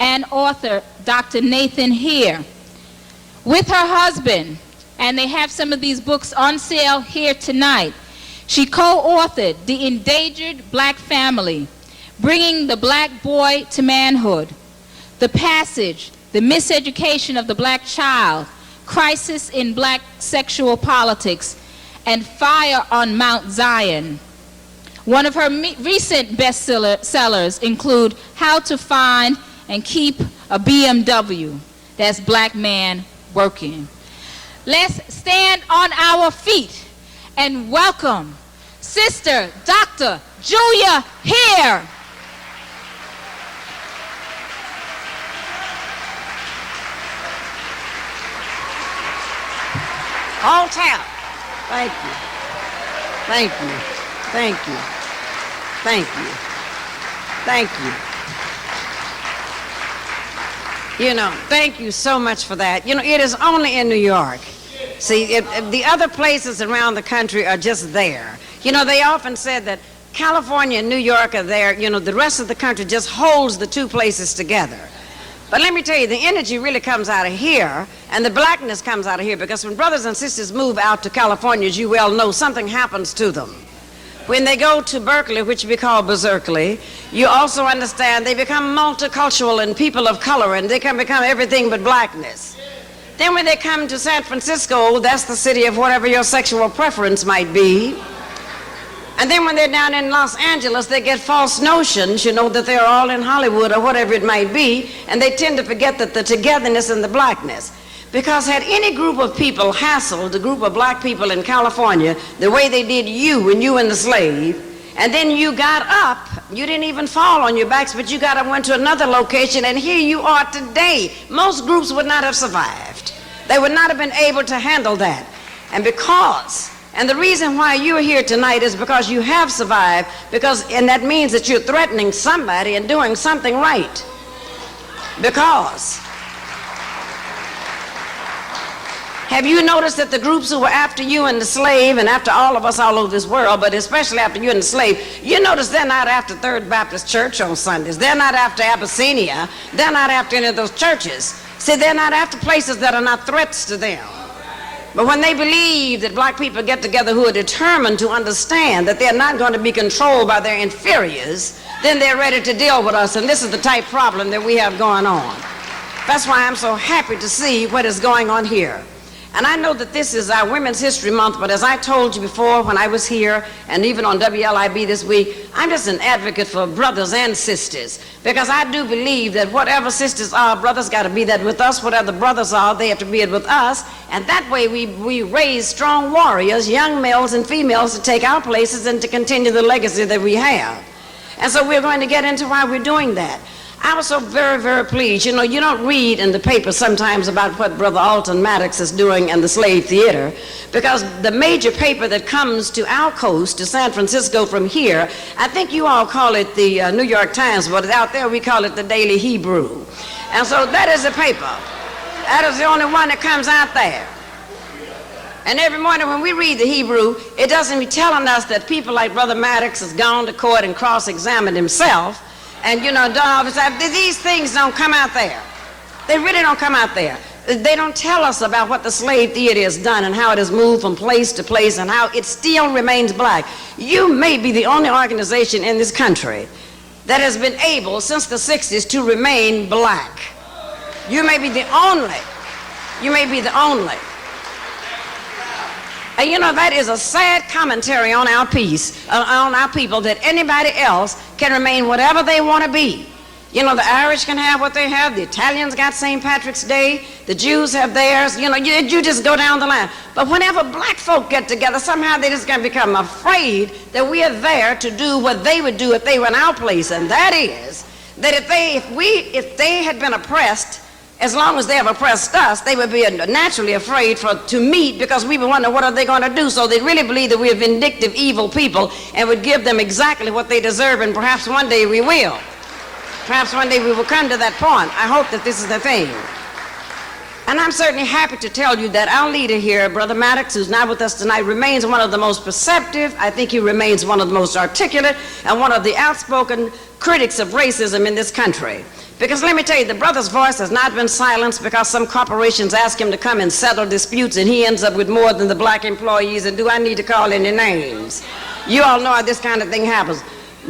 and author Dr. Nathan Hare, with her husband, and they have some of these books on sale here tonight. She co-authored The Endangered Black Family, Bringing the Black Boy to Manhood, The Passage, The Miseducation of the Black Child, Crisis in Black Sexual Politics, and Fire on Mount Zion. One of her recent bestsellers include How to Find and Keep a BMW. That's Black Man Working. Let's stand on our feet and welcome Sister Dr. Julia Hare. All town. Thank you. Thank you. Thank you. Thank you. Thank you. You know, thank you so much for that. You know, it is only in New York. See, the other places around the country are just there. You know, they often said that California and New York are there. You know, the rest of the country just holds the two places together. But let me tell you, the energy really comes out of here, and the blackness comes out of here, because when brothers and sisters move out to California, as you well know, something happens to them. When they go to Berkeley, which we call Berkeley, you also understand they become multicultural and people of color, and they can become everything but blackness. Then when they come to San Francisco, that's the city of whatever your sexual preference might be. And then when they're down in Los Angeles, they get false notions, you know, that they're all in Hollywood or whatever it might be, and they tend to forget that the togetherness and the blackness. Because had any group of people hassled a group of black people in California the way they did you when you and the slave, and then you got up, you didn't even fall on your backs, but you got up, went to another location, and here you are today. Most groups would not have survived. They would not have been able to handle that. And the reason why you're here tonight is because you have survived, and that means that you're threatening somebody and doing something right. Because have you noticed that the groups who were after you and the slave, and after all of us all over this world, but especially after you and the slave, you notice they're not after Third Baptist Church on Sundays. They're not after Abyssinia. They're not after any of those churches. See, they're not after places that are not threats to them. But when they believe that black people get together who are determined to understand that they're not going to be controlled by their inferiors, then they're ready to deal with us. And this is the type problem that we have going on. That's why I'm so happy to see what is going on here. And I know that this is our Women's History Month, but as I told you before when I was here, and even on WLIB this week, I'm just an advocate for brothers and sisters, because I do believe that whatever sisters are, brothers got to be that with us. Whatever brothers are, they have to be it with us. And that way we raise strong warriors, young males and females, to take our places and to continue the legacy that we have. And so we're going to get into why we're doing that. I was so very, very pleased. You know, you don't read in the paper sometimes about what Brother Alton Maddox is doing in the Slave Theater, because the major paper that comes to our coast, to San Francisco from here, I think you all call it the New York Times, but out there we call it the Daily Hebrew. And so that is the paper. That is the only one that comes out there. And every morning when we read the Hebrew, it doesn't be telling us that people like Brother Maddox has gone to court and cross-examined himself, and, you know, done all this. These things don't come out there. They really don't come out there. They don't tell us about what the slave theater has done and how it has moved from place to place and how it still remains black. You may be the only organization in this country that has been able since the 60s to remain black. You may be the only. You may be the only. And you know, that is a sad commentary on our peace, on our people, that anybody else can remain whatever they want to be. You know, the Irish can have what they have, the Italians got St. Patrick's Day, the Jews have theirs, you know, you just go down the line. But whenever black folk get together, somehow they just gonna become afraid that we are there to do what they would do if they were in our place, and that is that if they had been oppressed, as long as they have oppressed us, they would be naturally afraid to meet, because we would wonder what are they going to do. So they really believe that we're vindictive, evil people, and would give them exactly what they deserve, and perhaps one day we will. Perhaps one day we will come to that point. I hope that this is the thing. And I'm certainly happy to tell you that our leader here, Brother Maddox, who's not with us tonight, remains one of the most perceptive. I think he remains one of the most articulate and one of the outspoken critics of racism in this country. Because let me tell you, the brother's voice has not been silenced because some corporations ask him to come and settle disputes and he ends up with more than the black employees, and do I need to call any names? You all know how this kind of thing happens.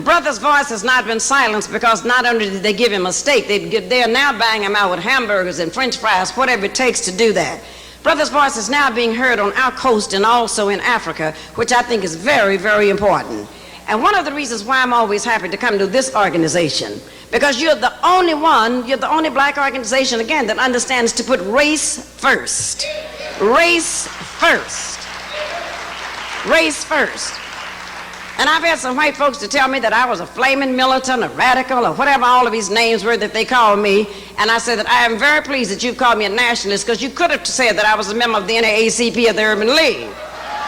Brother's voice has not been silenced because not only did they give him a steak, they are now buying him out with hamburgers and french fries, whatever it takes to do that. Brother's voice is now being heard on our coast and also in Africa, which I think is very, very important. And one of the reasons why I'm always happy to come to this organization, because you're the only black organization, again, that understands to put race first. Race first. Race first. And I've had some white folks to tell me that I was a flaming militant, a radical, or whatever all of these names were that they called me. And I said that I am very pleased that you've called me a nationalist, because you could have said that I was a member of the NAACP of the Urban League.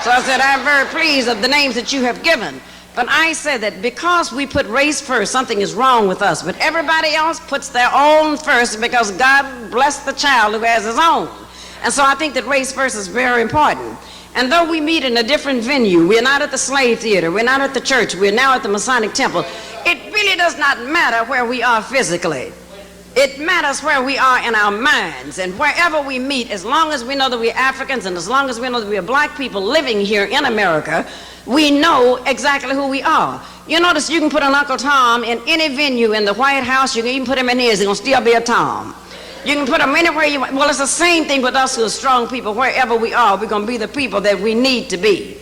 So I said, I'm very pleased of the names that you have given. But I said that because we put race first, something is wrong with us. But everybody else puts their own first because God bless the child who has his own. And so I think that race first is very important. And though we meet in a different venue, we're not at the slave theater, we're not at the church, we're now at the Masonic Temple, it really does not matter where we are physically. It matters where we are in our minds. And wherever we meet, as long as we know that we're Africans and as long as we know that we're black people living here in America, we know exactly who we are. You notice you can put an Uncle Tom in any venue in the White House, you can even put him in his, he's going to still be a Tom. You can put them anywhere you want. Well, it's the same thing with us who are strong people. Wherever we are, we're going to be the people that we need to be.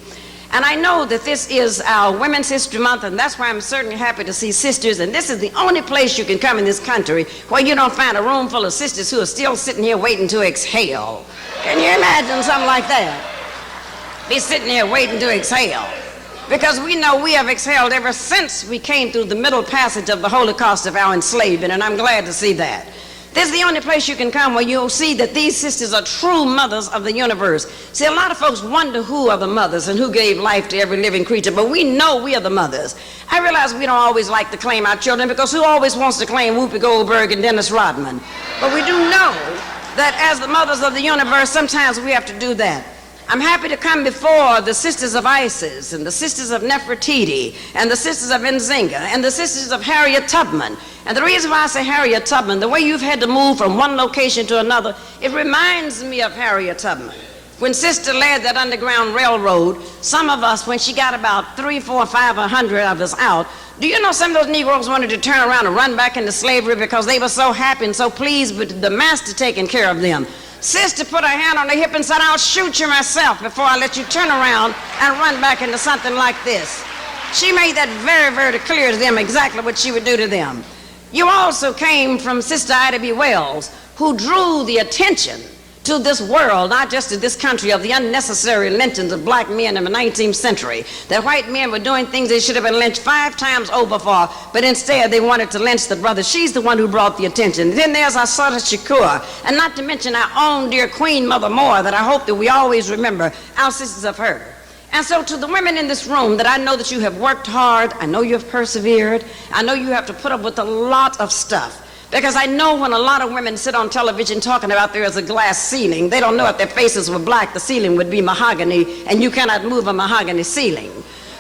And I know that this is our Women's History Month, and that's why I'm certainly happy to see sisters. And this is the only place you can come in this country where you don't find a room full of sisters who are still sitting here waiting to exhale. Can you imagine something like that? Be sitting here waiting to exhale. Because we know we have exhaled ever since we came through the middle passage of the Holocaust of our enslavement, and I'm glad to see that. This is the only place you can come where you'll see that these sisters are true mothers of the universe. See, a lot of folks wonder who are the mothers and who gave life to every living creature, but we know we are the mothers. I realize we don't always like to claim our children, because who always wants to claim Whoopi Goldberg and Dennis Rodman? But we do know that as the mothers of the universe, sometimes we have to do that. I'm happy to come before the Sisters of Isis and the Sisters of Nefertiti and the Sisters of Nzinga and the Sisters of Harriet Tubman. And the reason why I say Harriet Tubman, the way you've had to move from one location to another, it reminds me of Harriet Tubman. When Sister led that Underground Railroad, some of us, when she got about 3, 4, 5, 100 of us out, do you know some of those Negroes wanted to turn around and run back into slavery because they were so happy and so pleased with the master taking care of them? Sister put her hand on her hip and said, I'll shoot you myself before I let you turn around and run back into something like this. She made that very, very clear to them exactly what she would do to them. You also came from Sister Ida B. Wells, who drew the attention to this world, not just to this country, of the unnecessary lynchings of black men in the 19th century. That white men were doing things they should have been lynched 5 times over for, but instead they wanted to lynch the brothers. She's the one who brought the attention. Then there's our Assata Shakur, and not to mention our own dear Queen Mother Moore, that I hope that we always remember, our sisters of her. And so to the women in this room, that I know that you have worked hard, I know you have persevered, I know you have to put up with a lot of stuff. Because I know when a lot of women sit on television talking about there is a glass ceiling, they don't know if their faces were black, the ceiling would be mahogany, and you cannot move a mahogany ceiling.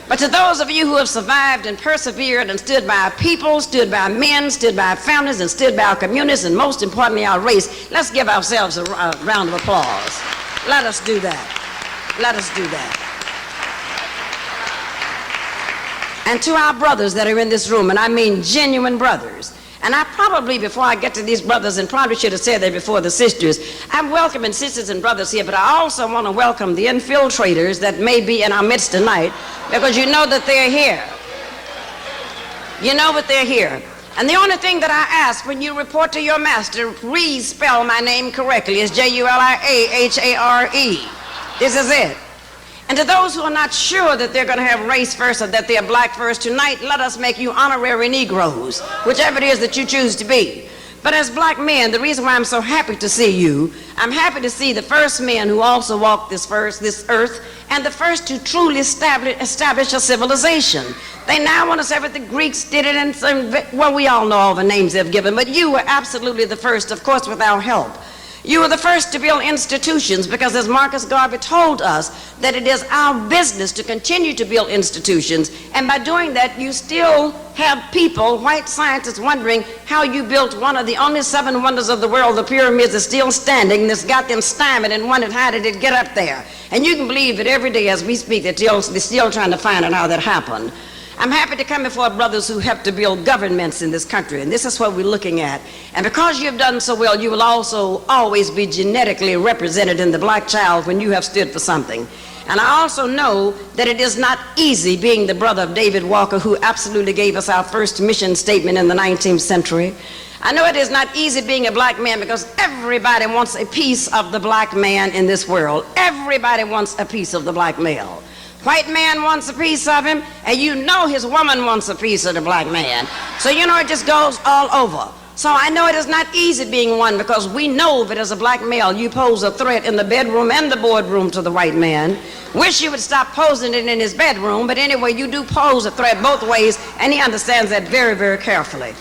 But to those of you who have survived and persevered and stood by our people, stood by our men, stood by our families, and stood by our communities, and most importantly our race, let's give ourselves a round of applause. Let us do that. Let us do that. And to our brothers that are in this room, and I mean genuine brothers, and I probably, before I get to these brothers, and probably should have said that before the sisters, I'm welcoming sisters and brothers here, but I also want to welcome the infiltrators that may be in our midst tonight, because you know that they're here. You know that they're here. And the only thing that I ask when you report to your master, please spell my name correctly. It's Juliahare. This is it. And to those who are not sure that they're going to have race first or that they're black first, tonight let us make you honorary Negroes, whichever it is that you choose to be. But as black men, the reason why I'm so happy to see you, I'm happy to see the first men who also walked this earth, and the first to truly establish a civilization. They now want to say that the Greeks did it, and well, we all know all the names they've given, but you were absolutely the first, of course, with our help. You were the first to build institutions because, as Marcus Garvey told us, that it is our business to continue to build institutions. And by doing that, you still have people, white scientists, wondering how you built one of the only 7 wonders of the world. The pyramids are still standing. This got them stymied and wondered how did it get up there. And you can believe that every day as we speak, they're still trying to find out how that happened. I'm happy to come before brothers who help to build governments in this country, and this is what we're looking at. And because you have done so well, you will also always be genetically represented in the black child when you have stood for something. And I also know that it is not easy being the brother of David Walker, who absolutely gave us our first mission statement in the 19th century. I know it is not easy being a black man because everybody wants a piece of the black man in this world. Everybody wants a piece of the black male. White man wants a piece of him, and you know his woman wants a piece of the black man. So you know it just goes all over. So I know it is not easy being one because we know that as a black male you pose a threat in the bedroom and the boardroom to the white man. Wish you would stop posing it in his bedroom, but anyway you do pose a threat both ways, and he understands that very, very carefully.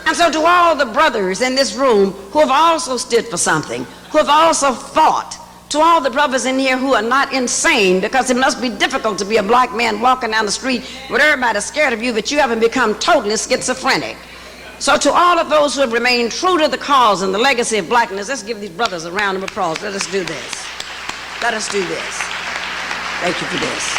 And so to all the brothers in this room who have also stood for something, who have also fought, to all the brothers in here who are not insane, because it must be difficult to be a black man walking down the street with everybody scared of you that you haven't become totally schizophrenic. So to all of those who have remained true to the cause and the legacy of blackness, let's give these brothers a round of applause. Let us do this. Let us do this. Thank you for this.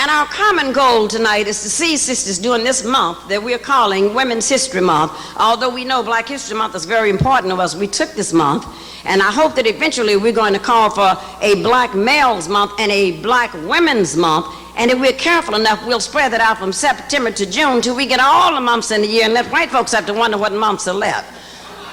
And our common goal tonight is to see sisters during this month that we're calling Women's History Month. Although we know Black History Month is very important to us, we took this month, and I hope that eventually we're going to call for a Black Males Month and a Black Women's Month. And if we're careful enough, we'll spread that out from September to June till we get all the months in the year and let white folks have to wonder what months are left.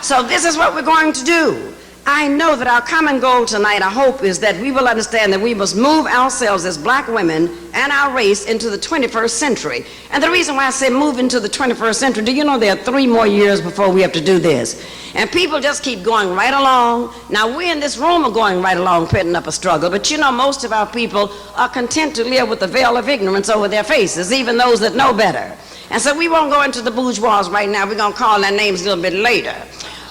So this is what we're going to do. I know that our common goal tonight, I hope, is that we will understand that we must move ourselves as black women and our race into the 21st century. And the reason why I say move into the 21st century, do you know there are 3 more years before we have to do this? And people just keep going right along. Now, we in this room are going right along, putting up a struggle, but you know most of our people are content to live with the veil of ignorance over their faces, even those that know better. And so we won't go into the bourgeois right now. We're going to call their names a little bit later.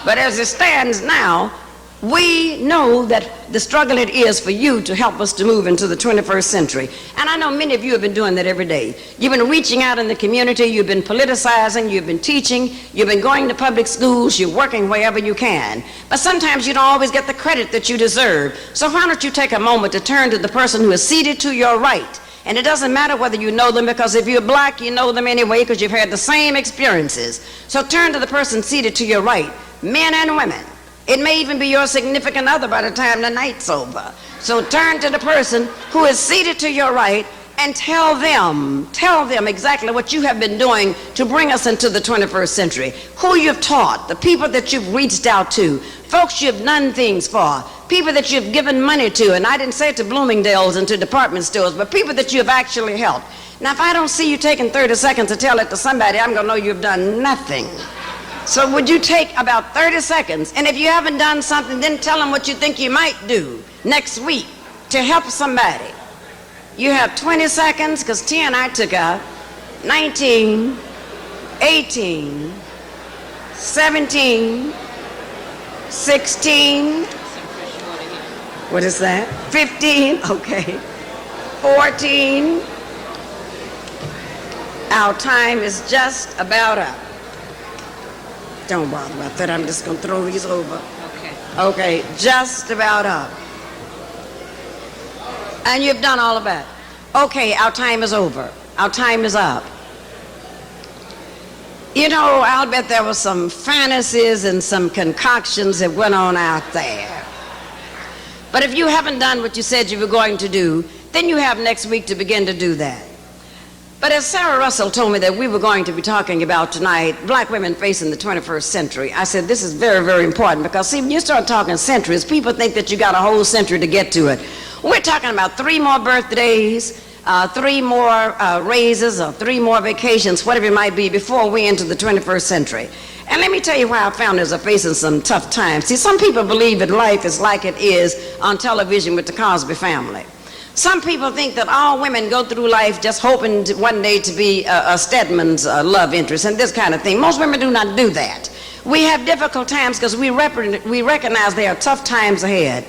But as it stands now, we know that the struggle it is for you to help us to move into the 21st century. And I know many of you have been doing that every day. You've been reaching out in the community, you've been politicizing, you've been teaching, you've been going to public schools, you're working wherever you can. But sometimes you don't always get the credit that you deserve. So why don't you take a moment to turn to the person who is seated to your right. And it doesn't matter whether you know them, because if you're black, you know them anyway because you've had the same experiences. So turn to the person seated to your right, men and women. It may even be your significant other by the time the night's over. So turn to the person who is seated to your right and tell them exactly what you have been doing to bring us into the 21st century. Who you've taught, the people that you've reached out to, folks you've done things for, people that you've given money to, and I didn't say it to Bloomingdale's and to department stores, but people that you've actually helped. Now, if I don't see you taking 30 seconds to tell it to somebody, I'm going to know you've done nothing. So would you take about 30 seconds, and if you haven't done something, then tell them what you think you might do next week to help somebody. You have 20 seconds, because 10 I took out, 19, 18, 17, 16, what is that? 15, okay, 14. Our time is just about up. Don't bother about that. I'm just going to throw these over. Okay, just about up. And you've done all of that. Okay, our time is over. Our time is up. You know, I'll bet there were some fantasies and some concoctions that went on out there. But if you haven't done what you said you were going to do, then you have next week to begin to do that. But as Sarah Russell told me that we were going to be talking about tonight, black women facing the 21st century, I said this is very, very important, because see, when you start talking centuries, people think that you got a whole century to get to it. We're talking about 3 more birthdays, 3 more raises, or 3 more vacations, whatever it might be, before we enter the 21st century. And let me tell you why our founders are facing some tough times. See, some people believe that life is like it is on television with the Cosby Family. Some people think that all women go through life just hoping one day to be a Stedman's love interest and this kind of thing. Most women do not do that. We have difficult times because we recognize there are tough times ahead.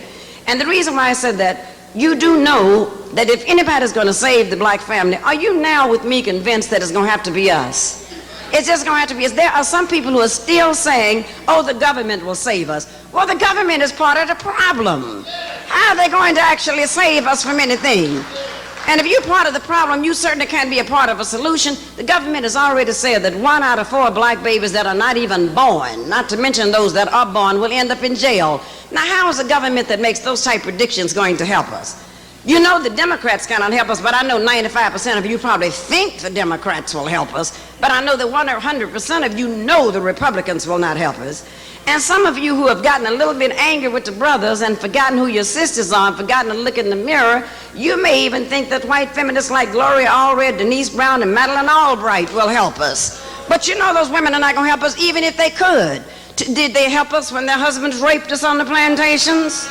And the reason why I said that, you do know that if anybody's going to save the black family, are you now with me convinced that it's going to have to be us? It's just going to have to be us. There are some people who are still saying, oh, the government will save us. Well, the government is part of the problem. How are they going to actually save us from anything? And if you're part of the problem, you certainly can't be a part of a solution. The government has already said that 1 out of 4 black babies that are not even born, not to mention those that are born, will end up in jail. Now, how is a government that makes those type predictions going to help us? You know the Democrats cannot help us, but I know 95% of you probably think the Democrats will help us, but I know that 100% of you know the Republicans will not help us. And some of you who have gotten a little bit angry with the brothers and forgotten who your sisters are and forgotten to look in the mirror, you may even think that white feminists like Gloria Allred, Denise Brown, and Madeleine Albright will help us. But you know those women are not going to help us even if they could. Did they help us when their husbands raped us on the plantations?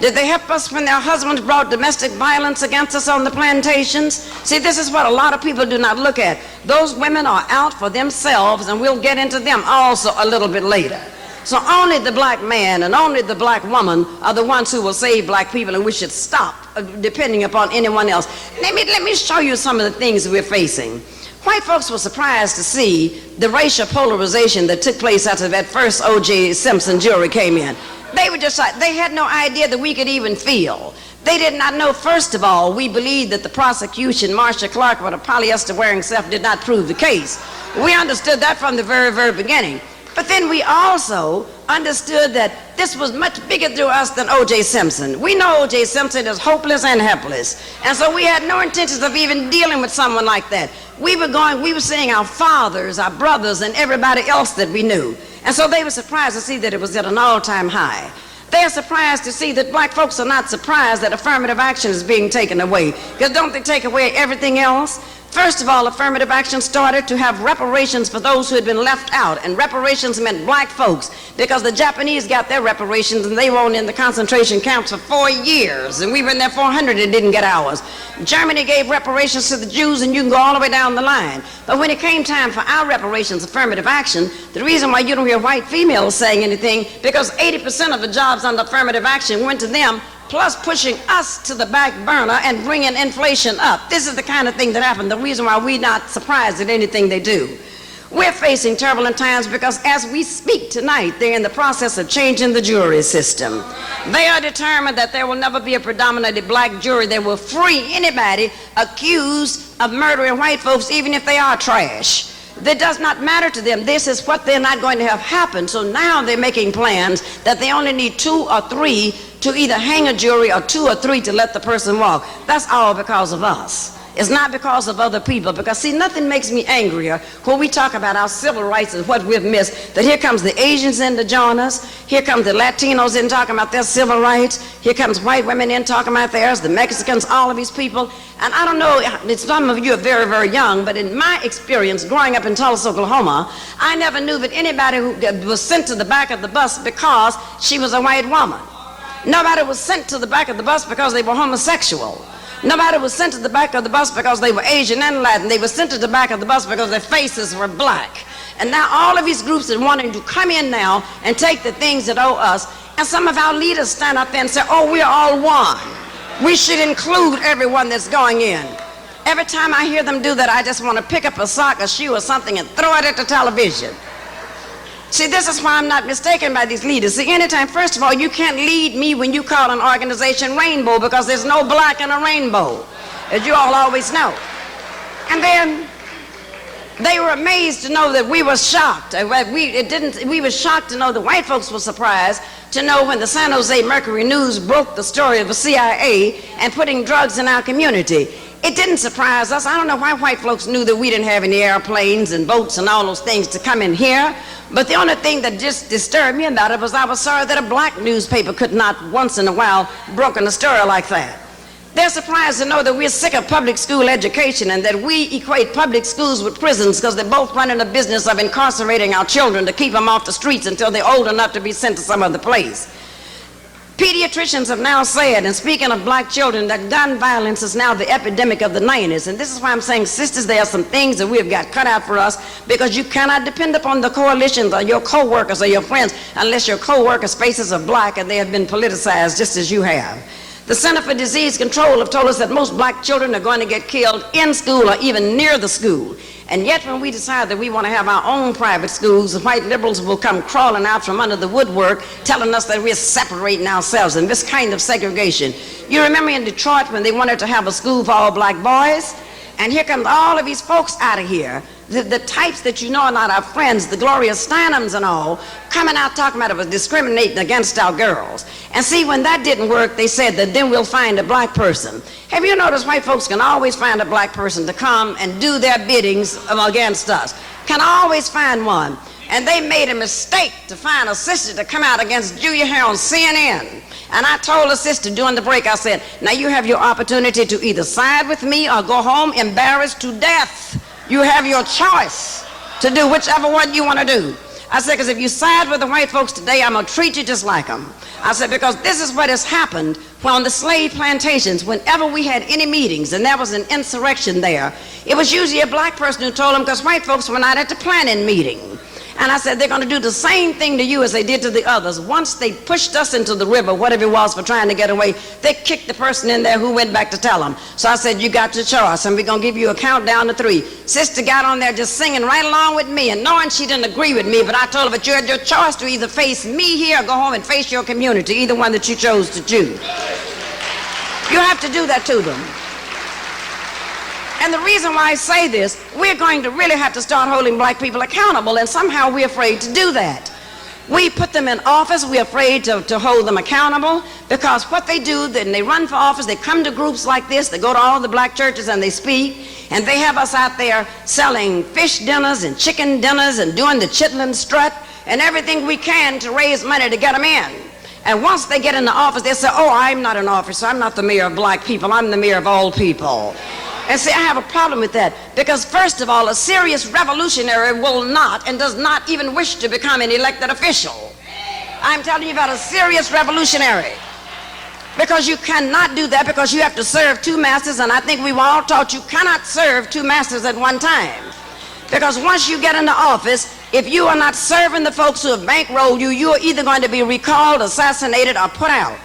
Did they help us when their husbands brought domestic violence against us on the plantations? See, this is what a lot of people do not look at. Those women are out for themselves, and we'll get into them also a little bit later. So only the black man and only the black woman are the ones who will save black people, and we should stop depending upon anyone else. Let me show you some of the things we're facing. White folks were surprised to see the racial polarization that took place after that first O.J. Simpson jury came in. They were just like, they had no idea that we could even feel. They did not know, first of all, we believed that the prosecution, Marsha Clark, with a polyester wearing self, did not prove the case. We understood that from the very, very beginning. But then we also understood that this was much bigger to us than O.J. Simpson. We know O.J. Simpson is hopeless and helpless. And so we had no intentions of even dealing with someone like that. We were seeing our fathers, our brothers, and everybody else that we knew. And so they were surprised to see that it was at an all-time high. They are surprised to see that black folks are not surprised that affirmative action is being taken away. Because don't they take away everything else? First of all, affirmative action started to have reparations for those who had been left out, and reparations meant black folks, because the Japanese got their reparations and they were in the concentration camps for 4 years, and we were in there 400 and didn't get ours. Germany gave reparations to the Jews, and you can go all the way down the line. But when it came time for our reparations, affirmative action, the reason why you don't hear white females saying anything, because 80% of the jobs under affirmative action went to them, plus pushing us to the back burner and bringing inflation up. This is the kind of thing that happened, the reason why we're not surprised at anything they do. We're facing turbulent times because as we speak tonight, they're in the process of changing the jury system. They are determined that there will never be a predominantly black jury that will free anybody accused of murdering white folks, even if they are trash. That does not matter to them. This is what they're not going to have happen. So now they're making plans that they only need 2 or 3 to either hang a jury or 2 or 3 to let the person walk. That's all because of us. It's not because of other people. Because see, nothing makes me angrier when we talk about our civil rights and what we've missed. That here comes the Asians in to join us. Here comes the Latinos in talking about their civil rights. Here comes white women in talking about theirs, the Mexicans, all of these people. And I don't know, some of you are very, very young, but in my experience growing up in Tulsa, Oklahoma, I never knew that anybody who was sent to the back of the bus because she was a white woman. Nobody was sent to the back of the bus because they were homosexual. Nobody was sent to the back of the bus because they were Asian and Latin. They were sent to the back of the bus because their faces were black. And now all of these groups are wanting to come in now and take the things that owe us. And some of our leaders stand up there and say, oh, we're all one. We should include everyone that's going in. Every time I hear them do that, I just want to pick up a sock, a shoe, or something and throw it at the television. See, this is why I'm not mistaken by these leaders. See, anytime, first of all, you can't lead me when you call an organization rainbow because there's no black in a rainbow, as you all always know. And then they were amazed to know that we were shocked. We were shocked to know the white folks were surprised to know when the San Jose Mercury News broke the story of the CIA and putting drugs in our community. It didn't surprise us. I don't know why white folks knew that we didn't have any airplanes and boats and all those things to come in here. But the only thing that just disturbed me about it was I was sorry that a black newspaper could not once in a while broken a story like that. They're surprised to know that we're sick of public school education and that we equate public schools with prisons because they're both running a business of incarcerating our children to keep them off the streets until they're old enough to be sent to some other place. Pediatricians have now said, and speaking of black children, that gun violence is now the epidemic of the 90s. And this is why I'm saying, sisters, there are some things that we have got cut out for us, because you cannot depend upon the coalitions or your co-workers or your friends unless your co-workers' faces are black and they have been politicized just as you have. The Center for Disease Control have told us that most black children are going to get killed in school or even near the school. And yet when we decide that we want to have our own private schools, the white liberals will come crawling out from under the woodwork telling us that we're separating ourselves and this kind of segregation. You remember in Detroit when they wanted to have a school for all black boys? And here comes all of these folks out of here, the types that you know are not our friends, the Gloria Steinems and all, coming out talking about it was discriminating against our girls. And see, when that didn't work, they said that then we'll find a black person. Have you noticed white folks can always find a black person to come and do their biddings against us? Can always find one. And they made a mistake to find a sister to come out against Julia Hare on CNN. And I told the sister during the break, I said, now you have your opportunity to either side with me or go home embarrassed to death. You have your choice to do whichever one you want to do. I said, because if you side with the white folks today, I'm going to treat you just like them. I said, because this is what has happened on the slave plantations. Whenever we had any meetings and there was an insurrection there, it was usually a black person who told them, because white folks were not at the planning meeting. And I said, they're going to do the same thing to you as they did to the others. Once they pushed us into the river, whatever it was for trying to get away, they kicked the person in there who went back to tell them. So I said, you got your choice, and we're going to give you a countdown to 3. Sister got on there just singing right along with me, and knowing she didn't agree with me, but I told her, but you had your choice to either face me here or go home and face your community, either one that you chose to choose. You have to do that to them. And the reason why I say this, we're going to really have to start holding black people accountable, and somehow we're afraid to do that. We put them in office, we're afraid to hold them accountable, because what they do, then they run for office, they come to groups like this, they go to all the black churches and they speak, and they have us out there selling fish dinners and chicken dinners and doing the chitlin strut and everything we can to raise money to get them in. And once they get in the office, they say, oh, I'm not an officer, I'm not the mayor of black people, I'm the mayor of all people. And see, I have a problem with that, because first of all, a serious revolutionary will not and does not even wish to become an elected official. I'm telling you about a serious revolutionary, because you cannot do that, because you have to serve 2 masters, and I think we were all taught you cannot serve 2 masters at one time. Because once you get into office, if you are not serving the folks who have bankrolled you, you are either going to be recalled, assassinated, or put out.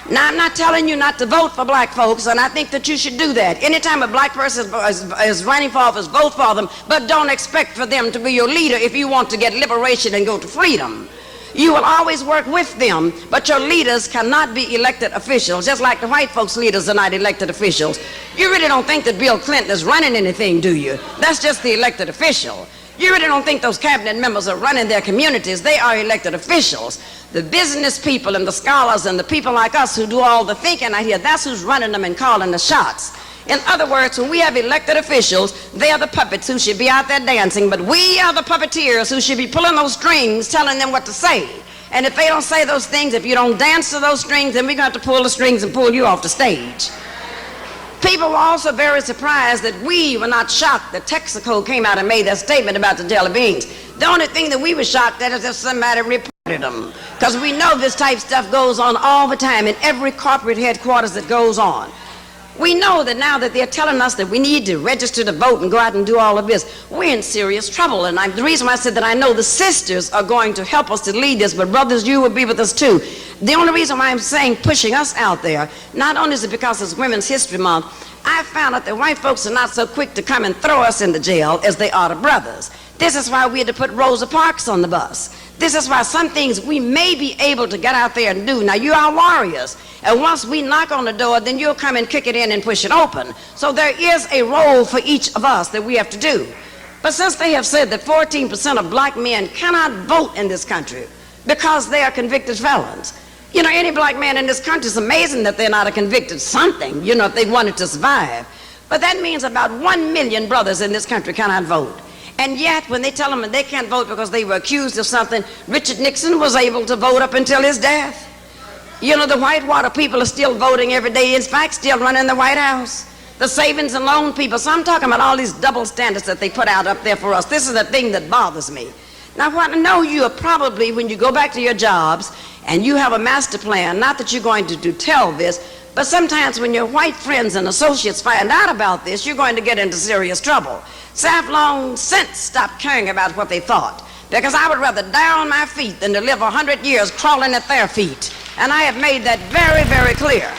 Now, I'm not telling you not to vote for black folks, and I think that you should do that. Anytime a black person is running for office, vote for them, but don't expect for them to be your leader if you want to get liberation and go to freedom. You will always work with them, but your leaders cannot be elected officials, just like the white folks' leaders are not elected officials. You really don't think that Bill Clinton is running anything, do you? That's just the elected official. You really don't think those cabinet members are running their communities. They are elected officials. The business people and the scholars and the people like us who do all the thinking out here, that's who's running them and calling the shots. In other words, when we have elected officials, they are the puppets who should be out there dancing, but we are the puppeteers who should be pulling those strings, telling them what to say. And if they don't say those things, if you don't dance to those strings, then we're going to have to pull the strings and pull you off the stage. People were also very surprised that we were not shocked that Texaco came out and made that statement about the jelly beans. The only thing that we were shocked at is if somebody reported them, because we know this type of stuff goes on all the time in every corporate headquarters that goes on. We know that now that they're telling us that we need to register to vote and go out and do all of this, we're in serious trouble. And the reason why I said that, I know the sisters are going to help us to lead this, but brothers, you will be with us too. The only reason why I'm saying pushing us out there, not only is it because it's Women's History Month, I found out that white folks are not so quick to come and throw us into jail as they are the brothers. This is why we had to put Rosa Parks on the bus. This is why some things we may be able to get out there and do. Now, you are warriors, and once we knock on the door, then you'll come and kick it in and push it open. So there is a role for each of us that we have to do. But since they have said that 14% of black men cannot vote in this country because they are convicted felons, you know, any black man in this country, is amazing that they're not a convicted something, you know, if they wanted to survive. But that means about 1 million brothers in this country cannot vote. And yet, when they tell them that they can't vote because they were accused of something, Richard Nixon was able to vote up until his death. You know, the Whitewater people are still voting every day, in fact, still running the White House. The savings and loan people. So I'm talking about all these double standards that they put out up there for us. This is the thing that bothers me. Now, what I know you are probably, when you go back to your jobs and you have a master plan, not that you're going to tell this, but sometimes when your white friends and associates find out about this, you're going to get into serious trouble. So I've long since stopped caring about what they thought, because I would rather die on my feet than to live 100 years crawling at their feet. And I have made that very, very clear.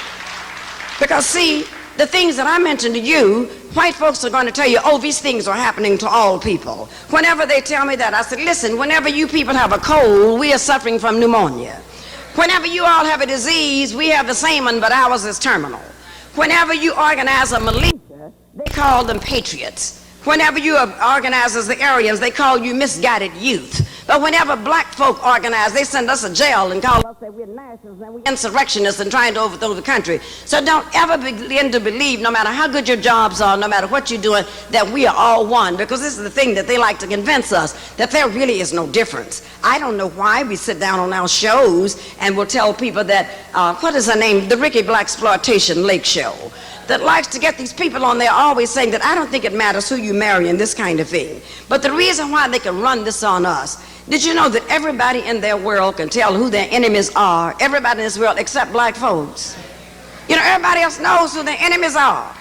Because see, the things that I mentioned to you, white folks are going to tell you, oh, these things are happening to all people. Whenever they tell me that, I said, listen, whenever you people have a cold, we are suffering from pneumonia. Whenever you all have a disease, we have the same one, but ours is terminal. Whenever you organize a militia, they call them patriots. Whenever you organize as the Aryans, they call you misguided youth. But whenever black folk organize, they send us to jail and call us that we're nationalists and we're insurrectionists and trying to overthrow the country. So don't ever begin to believe, no matter how good your jobs are, no matter what you're doing, that we are all one, because this is the thing that they like to convince us, that there really is no difference. I don't know why we sit down on our shows and we'll tell people that, what is her name, the Ricky Blaxploitation Lake Show, that likes to get these people on there always saying that I don't think it matters who you marry and this kind of thing. But the reason why they can run this on us, did you know that everybody in their world can tell who their enemies are? Everybody in this world except black folks. You know, everybody else knows who their enemies are.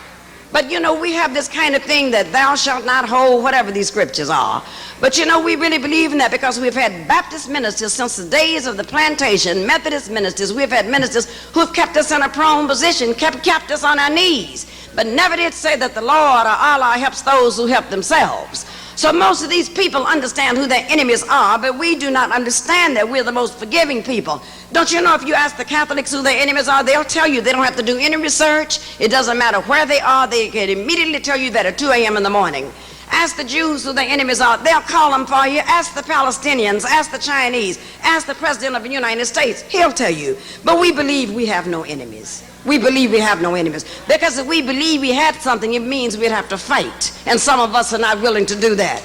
But you know, we have this kind of thing that thou shalt not hold, whatever these scriptures are. But you know, we really believe in that because we've had Baptist ministers since the days of the plantation, Methodist ministers. We've had ministers who have kept us in a prone position, kept us on our knees, but never did say that the Lord or Allah helps those who help themselves. So most of these people understand who their enemies are, but we do not understand that we're the most forgiving people. Don't you know, if you ask the Catholics who their enemies are, they'll tell you. They don't have to do any research. It doesn't matter where they are. They can immediately tell you that at 2 a.m. in the morning. Ask the Jews who their enemies are. They'll call them for you. Ask the Palestinians. Ask the Chinese. Ask the President of the United States. He'll tell you. But we believe we have no enemies. We believe we have no enemies. Because if we believe we had something, it means we'd have to fight. And some of us are not willing to do that.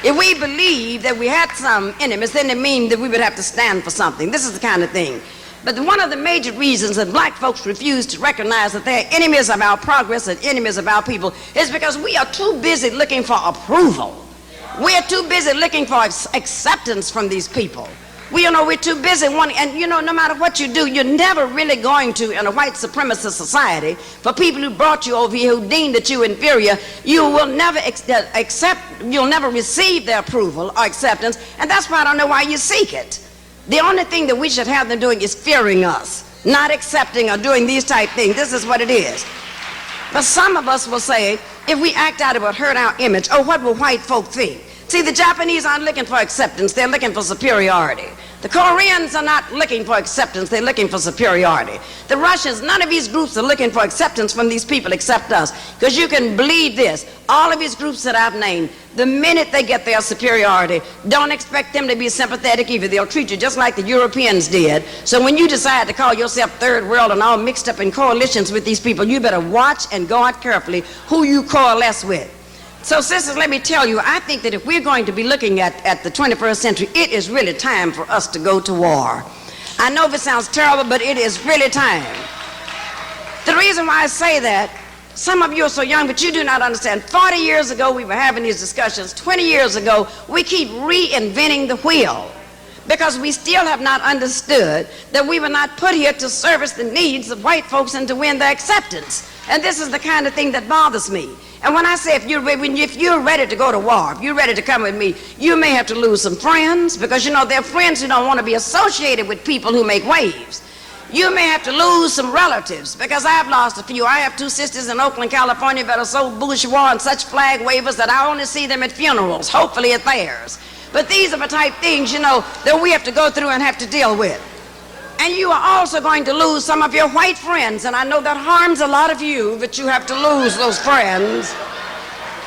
If we believe that we had some enemies, then it means that we would have to stand for something. This is the kind of thing. But one of the major reasons that black folks refuse to recognize that they're enemies of our progress and enemies of our people is because we are too busy looking for approval. We're too busy looking for acceptance from these people. We're too busy wanting, and you know, no matter what you do, you're never really going to, in a white supremacist society, for people who brought you over here, who deemed that you inferior, you will never you'll never receive their approval or acceptance, and that's why I don't know why you seek it. The only thing that we should have them doing is fearing us, not accepting or doing these type things. This is what it is. But some of us will say, if we act out, it will hurt our image. Oh, what will white folk think? See, the Japanese aren't looking for acceptance, they're looking for superiority. The Koreans are not looking for acceptance, they're looking for superiority. The Russians, none of these groups are looking for acceptance from these people except us. Because you can believe this, all of these groups that I've named, the minute they get their superiority, don't expect them to be sympathetic either. They'll treat you just like the Europeans did. So when you decide to call yourself third world and all mixed up in coalitions with these people, you better watch and guard carefully who you coalesce with. So sisters, let me tell you, I think that if we're going to be looking at the 21st century, it is really time for us to go to war. I know this sounds terrible, but it is really time. The reason why I say that, some of you are so young, but you do not understand. 40 years ago, we were having these discussions. 20 years ago, we keep reinventing the wheel because we still have not understood that we were not put here to service the needs of white folks and to win their acceptance. And this is the kind of thing that bothers me. And when I say if you're ready to go to war, if you're ready to come with me, you may have to lose some friends because, you know, there are friends who don't want to be associated with people who make waves. You may have to lose some relatives because I've lost a few. I have 2 sisters in Oakland, California that are so bourgeois and such flag wavers that I only see them at funerals, hopefully at theirs. But these are the type things, you know, that we have to go through and have to deal with. And you are also going to lose some of your white friends, and I know that harms a lot of you, that you have to lose those friends.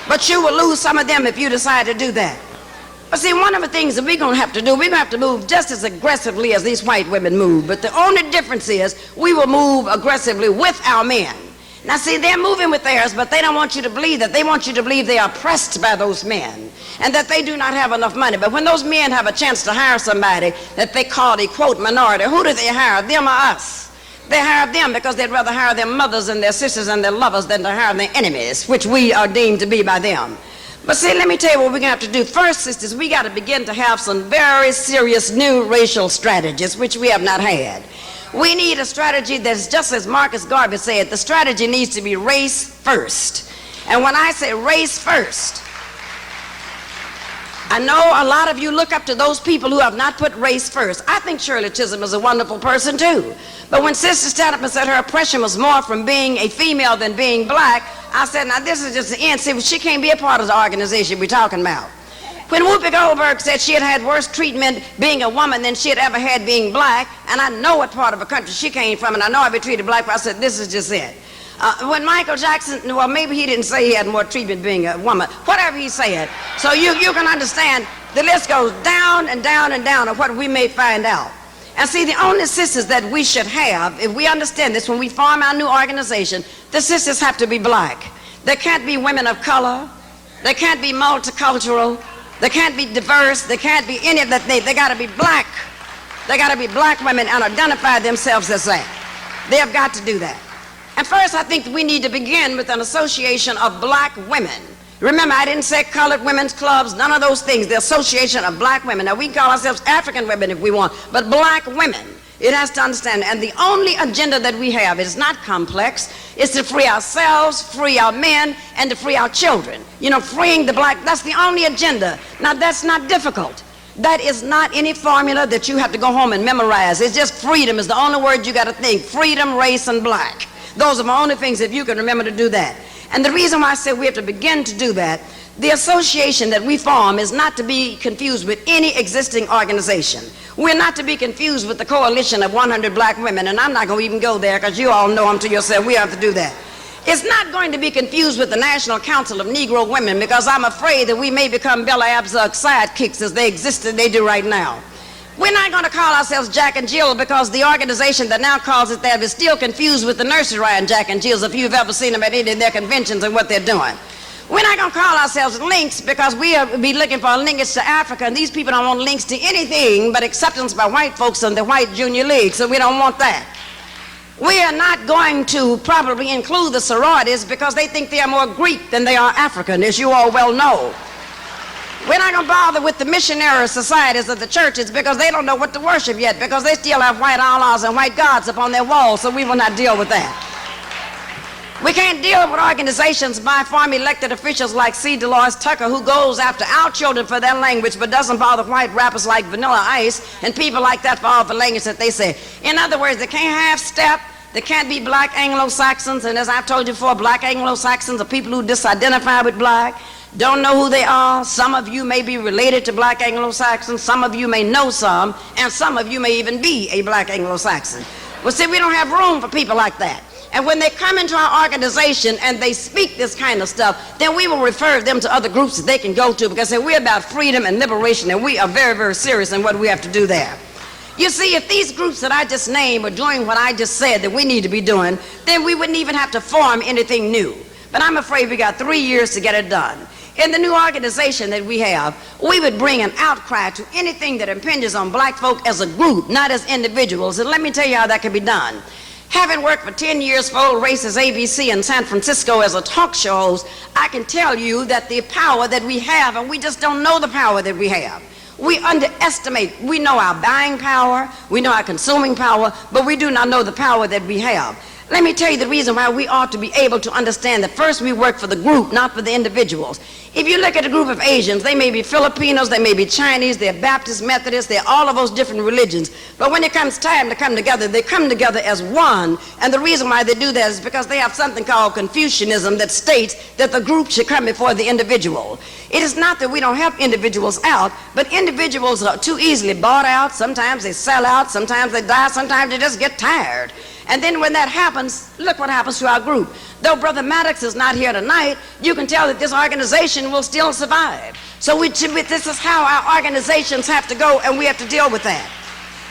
But you will lose some of them if you decide to do that. But see, one of the things that we're going to have to do, we're going to have to move just as aggressively as these white women move. But the only difference is we will move aggressively with our men. Now see, they're moving with theirs, but they don't want you to believe that. They want you to believe they are oppressed by those men and that they do not have enough money. But when those men have a chance to hire somebody that they call a, quote, minority, who do they hire, them or us? They hire them because they'd rather hire their mothers and their sisters and their lovers than to hire their enemies, which we are deemed to be by them. But see, let me tell you what we're going to have to do. First, sisters, we got to begin to have some very serious new racial strategies, which we have not had. We need a strategy that's just as Marcus Garvey said, the strategy needs to be race first. And when I say race first, I know a lot of you look up to those people who have not put race first. I think Shirley Chisholm is a wonderful person too. But when Sister stand up and said her oppression was more from being a female than being black, I said, now this is just the end. See, she can't be a part of the organization we're talking about. When Whoopi Goldberg said she had had worse treatment being a woman than she had ever had being black, and I know what part of a country she came from, and I know I'd be treated black, I said, this is just it. When Michael Jackson, well, maybe he didn't say he had more treatment being a woman, whatever he said. So you can understand, the list goes down and down and down of what we may find out. And see, the only sisters that we should have, if we understand this, when we form our new organization, the sisters have to be black. There can't be women of color. They can't be multicultural. They can't be diverse. They can't be any of that. They got to be black. They got to be black women and identify themselves as that. They have got to do that. And first, I think we need to begin with an association of black women. Remember, I didn't say colored women's clubs, none of those things. The association of black women. Now, we can call ourselves African women if we want, but black women. It has to understand. And the only agenda that we have is not complex. It's to free ourselves, free our men, and to free our children. You know, freeing the black, that's the only agenda. Now, that's not difficult. That is not any formula that you have to go home and memorize. It's just freedom is the only word you got to think. Freedom, race, and black. Those are my only things if you can remember to do that. And the reason why I say we have to begin to do that, the association that we form is not to be confused with any existing organization. We're not to be confused with the coalition of 100 black women, and I'm not going to even go there because you all know them to yourself. We have to do that. It's not going to be confused with the National Council of Negro Women, because I'm afraid that we may become Bella Abzug's sidekicks as they exist and they do right now. We're not going to call ourselves Jack and Jill because the organization that now calls it that is still confused with the nursery rhyme Jack and Jill's, if you've ever seen them at any of their conventions and what they're doing. We're not going to call ourselves links because we'll be looking for linkage to Africa, and these people don't want links to anything but acceptance by white folks in the white junior league, so we don't want that. We are not going to probably include the sororities because they think they are more Greek than they are African, as you all well know. We're not going to bother with the missionary societies of the churches because they don't know what to worship yet, because they still have white Allahs and white gods upon their walls, so we will not deal with that. We can't deal with organizations by farm elected officials like C. Dolores Tucker, who goes after our children for their language but doesn't bother white rappers like Vanilla Ice and people like that for all the language that they say. In other words, they can't have step. They can't be black Anglo-Saxons, and as I've told you before, black Anglo-Saxons are people who disidentify with black, don't know who they are. Some of you may be related to black Anglo-Saxons, some of you may know some, and some of you may even be a black Anglo-Saxon. Well, see, we don't have room for people like that. And when they come into our organization and they speak this kind of stuff, then we will refer them to other groups that they can go to, because we're about freedom and liberation, and we are very, very serious in what we have to do there. You see, if these groups that I just named were doing what I just said that we need to be doing, then we wouldn't even have to form anything new. But I'm afraid we got 3 years to get it done. In the new organization that we have, we would bring an outcry to anything that impinges on black folk as a group, not as individuals. And let me tell you how that can be done. Having worked for 10 years for Old Races ABC in San Francisco as a talk show host, I can tell you that the power that we have, and we just don't know the power that we have. We underestimate, we know our buying power, we know our consuming power, but we do not know the power that we have. Let me tell you the reason why we ought to be able to understand that first we work for the group, not for the individuals. If you look at a group of Asians, they may be Filipinos, they may be Chinese, they're Baptist, Methodist, they're all of those different religions. But when it comes time to come together, they come together as one. And the reason why they do that is because they have something called Confucianism that states that the group should come before the individual. It is not that we don't help individuals out, but individuals are too easily bought out. Sometimes they sell out, sometimes they die, sometimes they just get tired. And then when that happens, look what happens to our group. Though Brother Maddox is not here tonight, you can tell that this organization will still survive. So this is how our organizations have to go, and we have to deal with that.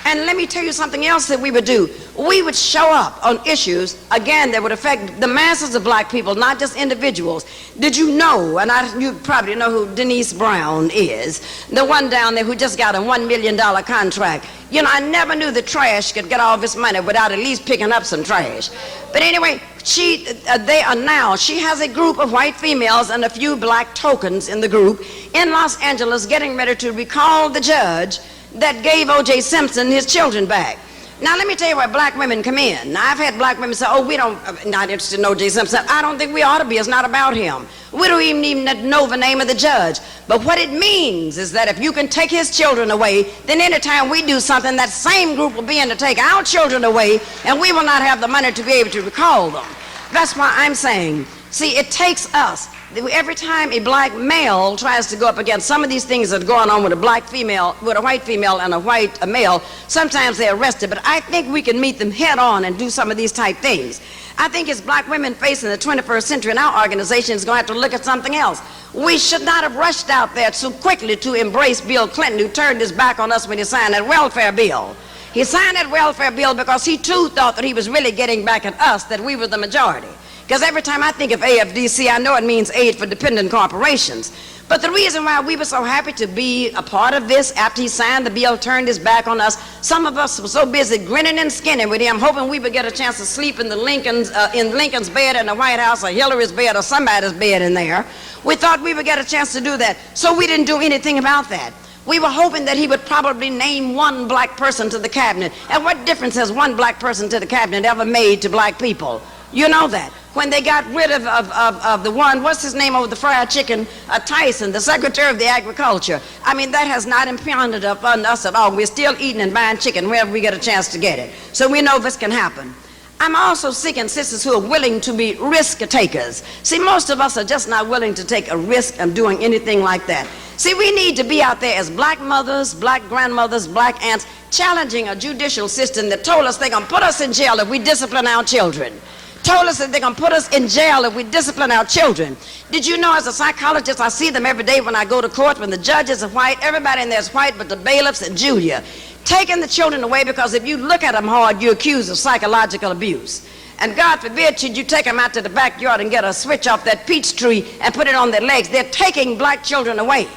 And let me tell you something else that we would do. We would show up on issues, again, that would affect the masses of black people, not just individuals. Did you know, and you probably know who Denise Brown is, the one down there who just got a $1 million contract. You know, I never knew that trash could get all this money without at least picking up some trash. But anyway, she has a group of white females and a few black tokens in the group in Los Angeles getting ready to recall the judge that gave O.J. Simpson his children back. Now, let me tell you where black women come in. Now, I've had black women say, oh, we don't, not interested in O.J. Simpson. I don't think we ought to be. It's not about him. We don't even know the name of the judge. But what it means is that if you can take his children away, then anytime we do something, that same group will be in to take our children away, and we will not have the money to be able to recall them. That's why I'm saying, see, it takes us. Every time a black male tries to go up against some of these things that are going on with a black female, with a white female and a male, sometimes they're arrested. But I think we can meet them head on and do some of these type things. I think as black women facing the 21st century in our organization is going to have to look at something else. We should not have rushed out there so quickly to embrace Bill Clinton, who turned his back on us when he signed that welfare bill. He signed that welfare bill because he too thought that he was really getting back at us, that we were the majority. Because every time I think of AFDC, I know it means Aid for Dependent Corporations. But the reason why we were so happy to be a part of this after he signed the bill, turned his back on us, some of us were so busy grinning and skinning with him, hoping we would get a chance to sleep in Lincoln's bed in the White House, or Hillary's bed, or somebody's bed in there. We thought we would get a chance to do that, so we didn't do anything about that. We were hoping that he would probably name one black person to the cabinet. And what difference has one black person to the cabinet ever made to black people? You know that. When they got rid of the one, what's his name over the fried chicken, Tyson, the Secretary of the Agriculture. I mean, that has not impounded upon us at all. We're still eating and buying chicken wherever we get a chance to get it. So we know this can happen. I'm also seeking sisters who are willing to be risk takers. See, most of us are just not willing to take a risk of doing anything like that. See, we need to be out there as black mothers, black grandmothers, black aunts, challenging a judicial system that told us they're going to put us in jail if we discipline our children. Told us that they're going to put us in jail if we discipline our children. Did you know, as a psychologist, I see them every day when I go to court, when the judges are white, everybody in there is white but the bailiffs and Julia, taking the children away because if you look at them hard, you're accused of psychological abuse. And God forbid should you take them out to the backyard and get a switch off that peach tree and put it on their legs. They're taking black children away.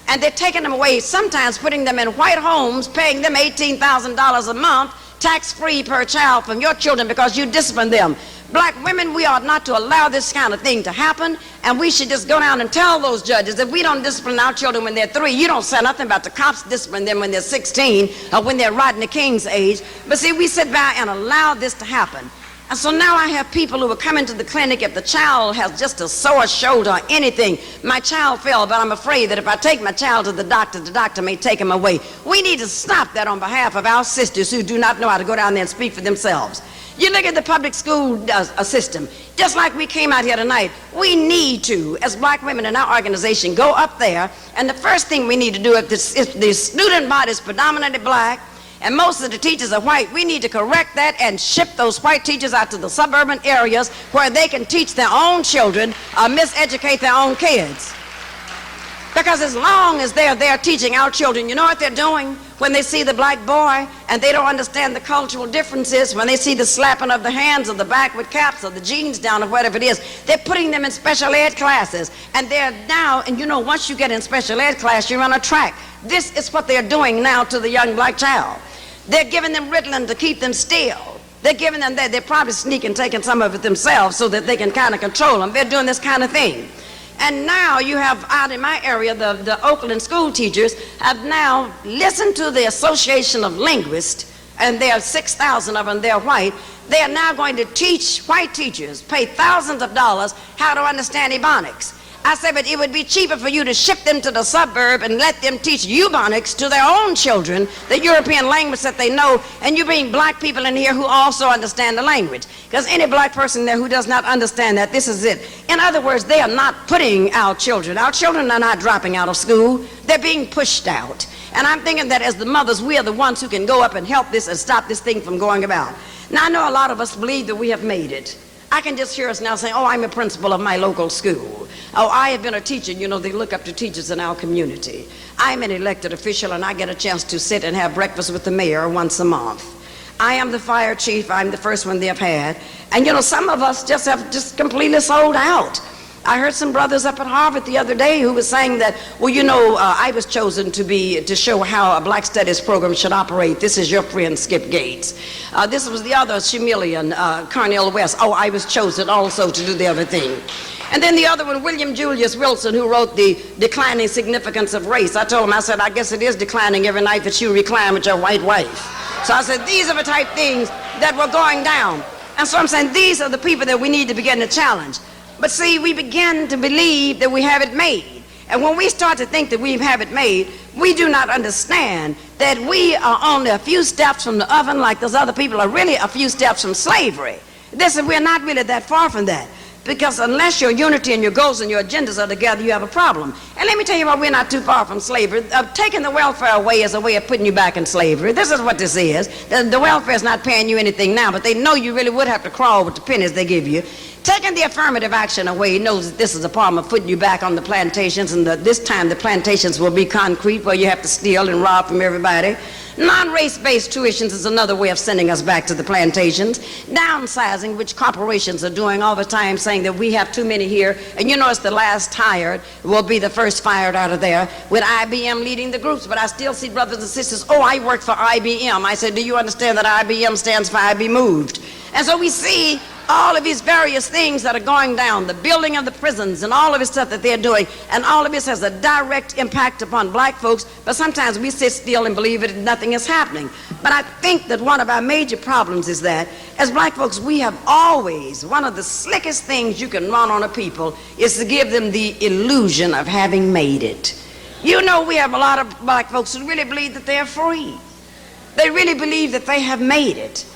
And they're taking them away, sometimes putting them in white homes, paying them $18,000 a month, tax-free per child from your children because you discipline them. Black women, we ought not to allow this kind of thing to happen, and we should just go down and tell those judges, if we don't discipline our children when they're 3, you don't say nothing about the cops discipline them when they're 16 or when they're Rodney King's age. But see, we sit by and allow this to happen. And so now I have people who are coming to the clinic if the child has just a sore shoulder or anything. My child fell, but I'm afraid that if I take my child to the doctor may take him away. We need to stop that on behalf of our sisters who do not know how to go down there and speak for themselves. You look at the public school system, just like we came out here tonight, we need to, as black women in our organization, go up there, and the first thing we need to do, if the student body is predominantly black, and most of the teachers are white, we need to correct that and ship those white teachers out to the suburban areas where they can teach their own children or miseducate their own kids. Because as long as they're there teaching our children, you know what they're doing? When they see the black boy and they don't understand the cultural differences, when they see the slapping of the hands or the backward caps or the jeans down or whatever it is, they're putting them in special ed classes. And they're now, and you know, once you get in special ed class, you're on a track. This is what they're doing now to the young black child. They're giving them Ritalin to keep them still. They're giving them that. They're probably sneaking, taking some of it themselves so that they can kind of control them. They're doing this kind of thing. And now you have out in my area, the Oakland school teachers have now listened to the Association of Linguists, and there are 6,000 of them, they're white. They are now going to teach white teachers, pay thousands of dollars, how to understand Ebonics. I said, but it would be cheaper for you to ship them to the suburb and let them teach Ebonics to their own children, the European language that they know, and you bring black people in here who also understand the language. Because any black person there who does not understand that, this is it. In other words, they are not putting our children are not dropping out of school, they're being pushed out. And I'm thinking that as the mothers, we are the ones who can go up and help this and stop this thing from going about. Now, I know a lot of us believe that we have made it. I can just hear us now saying, oh, I'm a principal of my local school. Oh, I have been a teacher. You know, they look up to teachers in our community. I'm an elected official, and I get a chance to sit and have breakfast with the mayor once a month. I am the fire chief. I'm the first one they've had. And, you know, some of us just have completely sold out. I heard some brothers up at Harvard the other day who was saying that, well, you know, I was chosen to show how a black studies program should operate. This is your friend Skip Gates. This was the other chameleon, Cornel West. Oh, I was chosen also to do the other thing. And then the other one, William Julius Wilson, who wrote The Declining Significance of Race. I told him, I said, I guess it is declining every night that you recline with your white wife. So I said, these are the type things that were going down. And so I'm saying, these are the people that we need to begin to challenge. But see, we begin to believe that we have it made. And when we start to think that we have it made, we do not understand that we are only a few steps from the oven, like those other people are really a few steps from slavery. We're not really that far from that. Because unless your unity and your goals and your agendas are together, you have a problem. And let me tell you why we're not too far from slavery. Taking the welfare away is a way of putting you back in slavery. This is what this is. The welfare is not paying you anything now, but they know you really would have to crawl with the pennies they give you. Taking the affirmative action away knows that this is a problem of putting you back on the plantations, and this time the plantations will be concrete where you have to steal and rob from everybody. Non-race-based tuitions is another way of sending us back to the plantations. Downsizing, which corporations are doing all the time, saying that we have too many here, and you know it's the last hired will be the first fired out of there, with IBM leading the groups. But I still see brothers and sisters, oh, I work for IBM. I said, do you understand that IBM stands for I Be Moved? And so we see all of these various things that are going down, the building of the prisons and all of this stuff that they're doing, and all of this has a direct impact upon black folks, but sometimes we sit still and believe it and nothing is happening. But I think that one of our major problems is that as black folks, we have always, one of the slickest things you can run on a people is to give them the illusion of having made it. You know, we have a lot of black folks who really believe that they're free. They really believe that they have made it.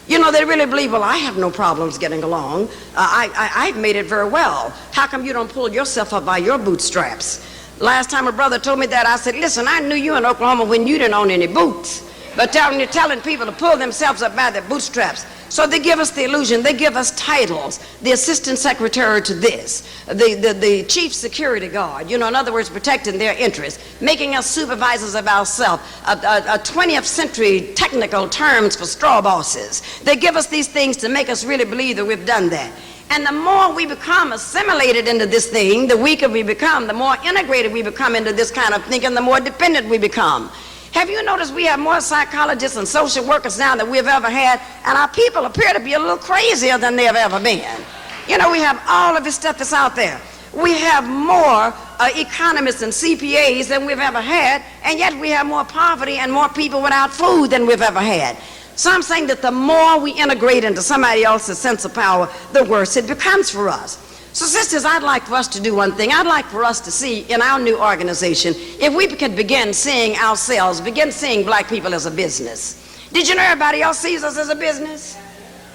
You know, they really believe, well, I have no problems getting along. I've made it very well. How come you don't pull yourself up by your bootstraps? Last time a brother told me that, I said, listen, I knew you in Oklahoma when you didn't own any boots. But you're telling people to pull themselves up by their bootstraps. So they give us the illusion, they give us titles, the assistant secretary to this, the chief security guard, you know, in other words, protecting their interests, making us supervisors of ourselves, 20th century technical terms for straw bosses. They give us these things to make us really believe that we've done that. And the more we become assimilated into this thing, the weaker we become, the more integrated we become into this kind of thinking, the more dependent we become. Have you noticed we have more psychologists and social workers now than we've ever had, and our people appear to be a little crazier than they have ever been. You know, we have all of this stuff that's out there. We have more economists and CPAs than we've ever had, and yet we have more poverty and more people without food than we've ever had. So I'm saying that the more we integrate into somebody else's sense of power, the worse it becomes for us. So sisters, I'd like for us to do one thing. I'd like for us to see in our new organization, if we could begin seeing ourselves, begin seeing black people as a business. Did you know everybody else sees us as a business?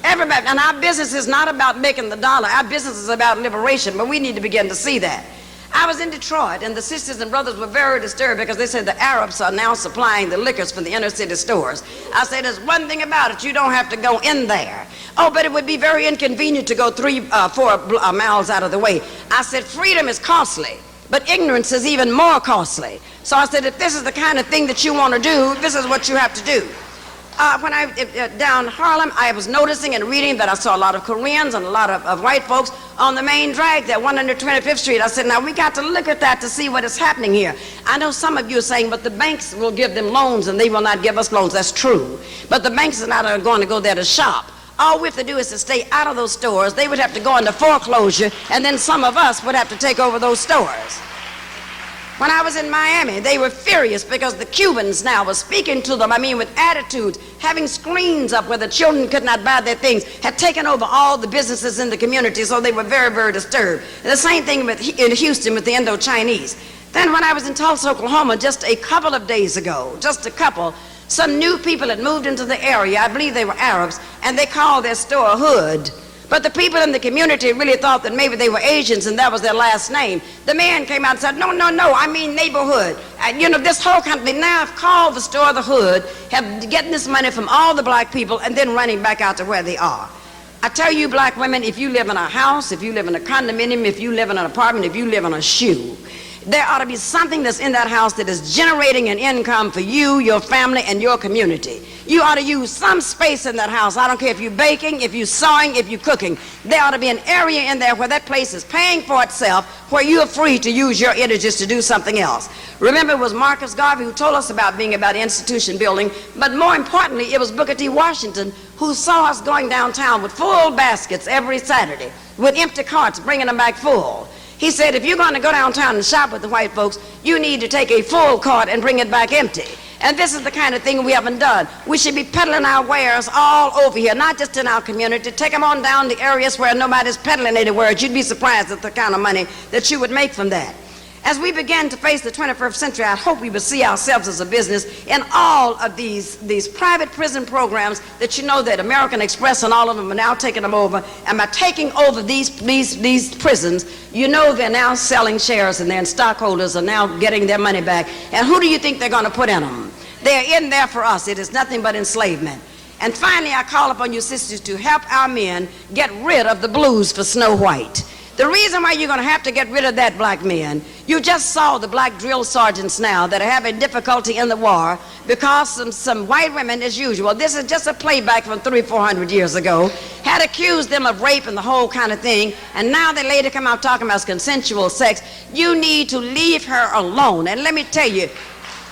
Everybody. And our business is not about making the dollar. Our business is about liberation, but we need to begin to see that. I was in Detroit, and the sisters and brothers were very disturbed because they said the Arabs are now supplying the liquors from the inner city stores. I said, there's one thing about it, you don't have to go in there. Oh, but it would be very inconvenient to go 3-4 miles out of the way. I said, freedom is costly, but ignorance is even more costly. So I said, if this is the kind of thing that you want to do, this is what you have to do. When I down Harlem, I was noticing and reading that I saw a lot of Koreans and a lot of white folks on the main drag, that 125th Street. I said, now we got to look at that to see what is happening here. I know some of you are saying, but the banks will give them loans and they will not give us loans. That's true. But the banks are not going to go there to shop. All we have to do is to stay out of those stores. They would have to go into foreclosure, and then some of us would have to take over those stores. When I was in Miami, they were furious because the Cubans now were speaking to them, with attitudes, having screens up where the children could not buy their things, had taken over all the businesses in the community, so they were very, very disturbed. And the same thing in Houston with the Indo-Chinese. Then when I was in Tulsa, Oklahoma, just a couple of days ago, some new people had moved into the area. I believe they were Arabs, and they called their store Hood. But the people in the community really thought that maybe they were Asians and that was their last name. The man came out and said, no, I mean neighborhood. This whole company now have called the store the Hood, have getting this money from all the black people and then running back out to where they are. I tell you, black women, if you live in a house, if you live in a condominium, if you live in an apartment, if you live in a shoe, There ought to be something that's in that house that is generating an income for you, your family, and your community. You ought to use some space in that house. I don't care if you're baking, if you're sewing, if you're cooking. There ought to be an area in there where that place is paying for itself, where you're free to use your energies to do something else. Remember, it was Marcus Garvey who told us about being about institution building, but more importantly, it was Booker T. Washington who saw us going downtown with full baskets every Saturday, with empty carts, bringing them back full. He said, if you're going to go downtown and shop with the white folks, you need to take a full cart and bring it back empty. And this is the kind of thing we haven't done. We should be peddling our wares all over here, not just in our community. Take them on down to areas where nobody's peddling any wares. You'd be surprised at the kind of money that you would make from that. As we begin to face the 21st century, I hope we will see ourselves as a business in all of these private prison programs that you know that American Express and all of them are now taking them over. And by taking over these prisons, you know they're now selling shares and their stockholders are now getting their money back. And who do you think they're going to put in them? They're in there for us. It is nothing but enslavement. And finally, I call upon you sisters to help our men get rid of the blues for Snow White. The reason why you're going to have to get rid of that, black men, you just saw the black drill sergeants now that are having difficulty in the war because some white women, as usual, this is just a playback from 300-400 years ago, had accused them of rape and the whole kind of thing, and now they later come out talking about consensual sex. You need to leave her alone. And let me tell you,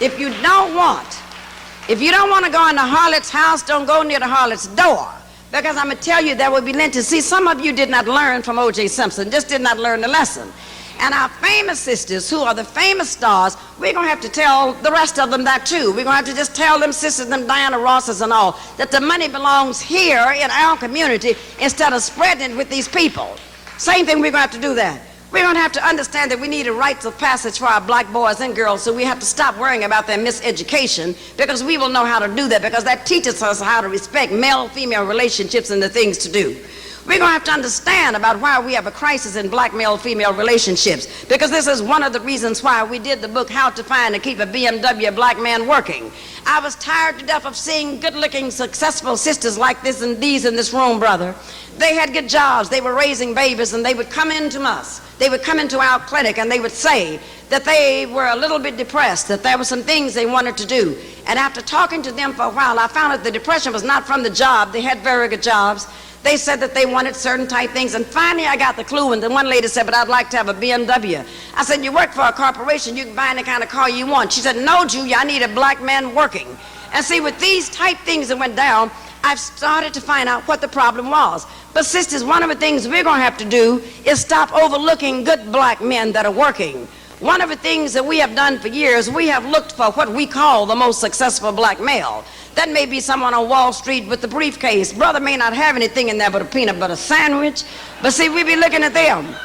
if you don't want to go in the harlot's house, don't go near the harlot's door. Because I'm going to tell you there will be lynchings. See, some of you did not learn from O.J. Simpson, just did not learn the lesson. And our famous sisters, who are the famous stars, we're going to have to tell the rest of them that too. We're going to have to just tell them sisters, them Diana Rosses and all, that the money belongs here in our community instead of spreading it with these people. Same thing, we're going to have to do that. We're going to have to understand that we need a rites of passage for our black boys and girls, so we have to stop worrying about their miseducation, because we will know how to do that, because that teaches us how to respect male-female relationships and the things to do. We're going to have to understand about why we have a crisis in black male-female relationships, because this is one of the reasons why we did the book, How to Find and Keep a BMW Black Man Working. I was tired to death of seeing good-looking, successful sisters like this and these in this room, brother. They had good jobs, they were raising babies, and they would come into us. They would come into our clinic and they would say that they were a little bit depressed, that there were some things they wanted to do. And after talking to them for a while, I found that the depression was not from the job. They had very good jobs. They said that they wanted certain type things. And finally I got the clue, and then one lady said, but I'd like to have a BMW. I said, you work for a corporation, you can buy any kind of car you want. She said, no, Julia, I need a black man working. And see, with these type things that went down, I've started to find out what the problem was. But sisters, one of the things we're going to have to do is stop overlooking good black men that are working. One of the things that we have done for years, we have looked for what we call the most successful black male. That may be someone on Wall Street with the briefcase. Brother may not have anything in there but a peanut butter sandwich. But see, we be looking at them.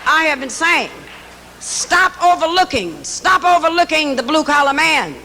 I have been saying, stop overlooking the blue-collar man.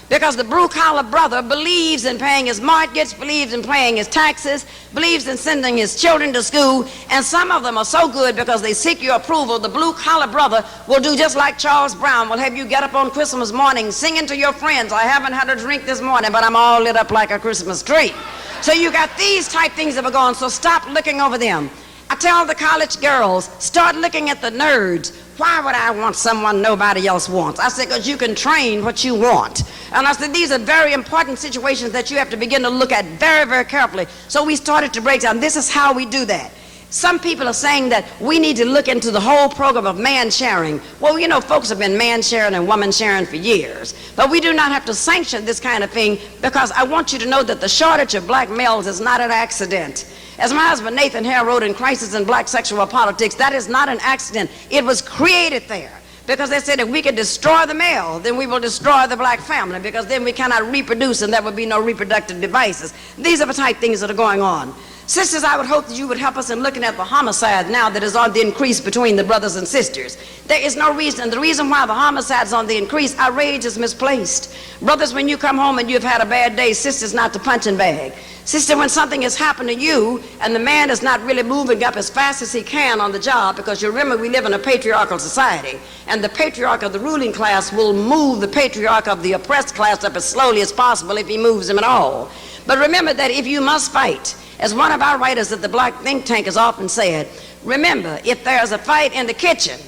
Because the blue-collar brother believes in paying his mortgage, believes in paying his taxes, believes in sending his children to school, and some of them are so good because they seek your approval. The blue-collar brother will do just like Charles Brown, will have you get up on Christmas morning singing to your friends, I haven't had a drink this morning, but I'm all lit up like a Christmas tree. So you got these type things that are going, so stop looking over them. I tell the college girls, start looking at the nerds. Why would I want someone nobody else wants? I said, because you can train what you want. And I said, these are very important situations that you have to begin to look at very, very carefully. So we started to break down. This is how we do that. Some people are saying that we need to look into the whole program of man sharing. Well, you know, folks have been man sharing and woman sharing for years. But we do not have to sanction this kind of thing, because I want you to know that the shortage of black males is not an accident. As my husband Nathan Hare wrote in Crisis in Black Sexual Politics, that is not an accident. It was created there. Because they said if we can destroy the male, then we will destroy the black family, because then we cannot reproduce and there will be no reproductive devices. These are the type things that are going on. Sisters, I would hope that you would help us in looking at the homicide now that is on the increase between the brothers and sisters. There is no reason. The reason why the homicide is on the increase, our rage is misplaced. Brothers, when you come home and you've had a bad day, sisters, not the punching bag. Sister, when something has happened to you and the man is not really moving up as fast as he can on the job, because you remember we live in a patriarchal society, and the patriarch of the ruling class will move the patriarch of the oppressed class up as slowly as possible if he moves him at all. But remember that if you must fight, as one of our writers at the Black Think Tank has often said, remember, if there's a fight in the kitchen,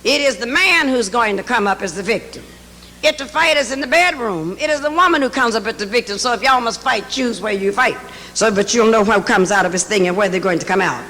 It is the man who's going to come up as the victim. If the fight is in the bedroom, it is the woman who comes up as the victim. So if y'all must fight, choose where you fight. But you'll know what comes out of this thing and where they're going to come out.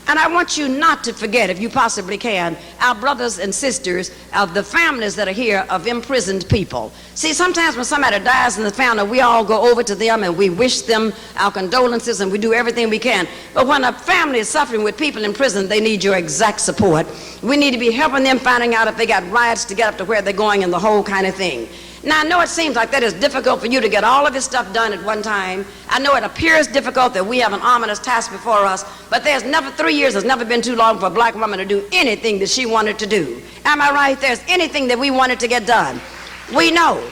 And I want you not to forget, if you possibly can, our brothers and sisters of the families that are here of imprisoned people. See, sometimes when somebody dies in the family, we all go over to them and we wish them our condolences and we do everything we can. But when a family is suffering with people in prison, they need your exact support. We need to be helping them, finding out if they got rides to get up to where they're going and the whole kind of thing. Now, I know it seems like that is difficult for you to get all of this stuff done at one time. I know it appears difficult that we have an ominous task before us, but 3 years has never been too long for a black woman to do anything that she wanted to do. Am I right? There's anything that we wanted to get done. We know.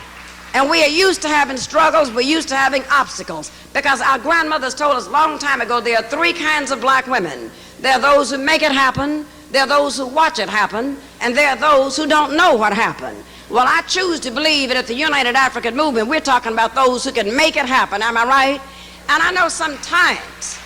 And we are used to having struggles, we're used to having obstacles, because our grandmothers told us a long time ago there are 3 kinds of black women. There are those who make it happen, there are those who watch it happen, and there are those who don't know what happened. Well, I choose to believe that at the United African Movement, we're talking about those who can make it happen. Am I right? And I know sometimes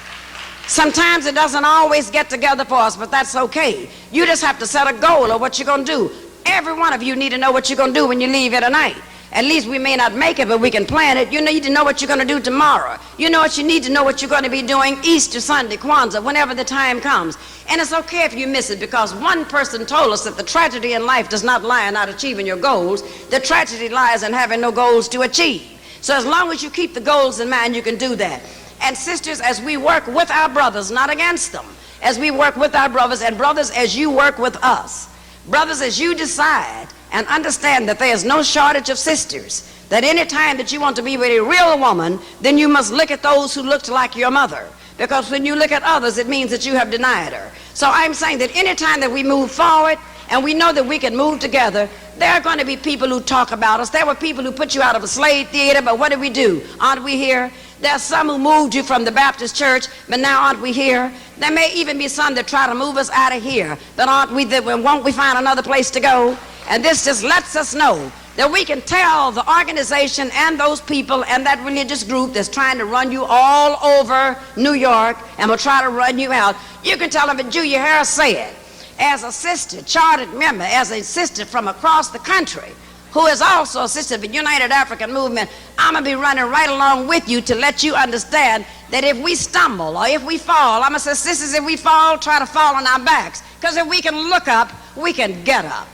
it doesn't always get together for us, but that's okay. You just have to set a goal of what you're going to do. Every one of you need to know what you're going to do when you leave here tonight. At least we may not make it, but we can plan it. You need to know what you're going to do tomorrow. You need to know what you're going to be doing Easter Sunday, Kwanzaa, whenever the time comes. And it's okay if you miss it, because one person told us that the tragedy in life does not lie in not achieving your goals. The tragedy lies in having no goals to achieve. So as long as you keep the goals in mind, you can do that. And sisters, as we work with our brothers, not against them, as we work with our brothers, and brothers, as you work with us, brothers, as you decide and understand that there is no shortage of sisters, that any time that you want to be with a real woman, then you must look at those who looked like your mother. Because when you look at others, it means that you have denied her. So I'm saying that any time that we move forward and we know that we can move together, there are going to be people who talk about us. There were people who put you out of a slave theater, but what did we do? Aren't we here? There's some who moved you from the Baptist church, but now aren't we here? There may even be some that try to move us out of here, but won't we find another place to go? And this just lets us know that we can tell the organization and those people and that religious group that's trying to run you all over New York and will try to run you out. You can tell them that Julia Hare said, as a sister, chartered member, as a sister from across the country, who is also a sister of the United African Movement, I'm going to be running right along with you to let you understand that if we stumble or if we fall, I'm going to say, sisters, if we fall, try to fall on our backs. Because if we can look up, we can get up.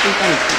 Thank you.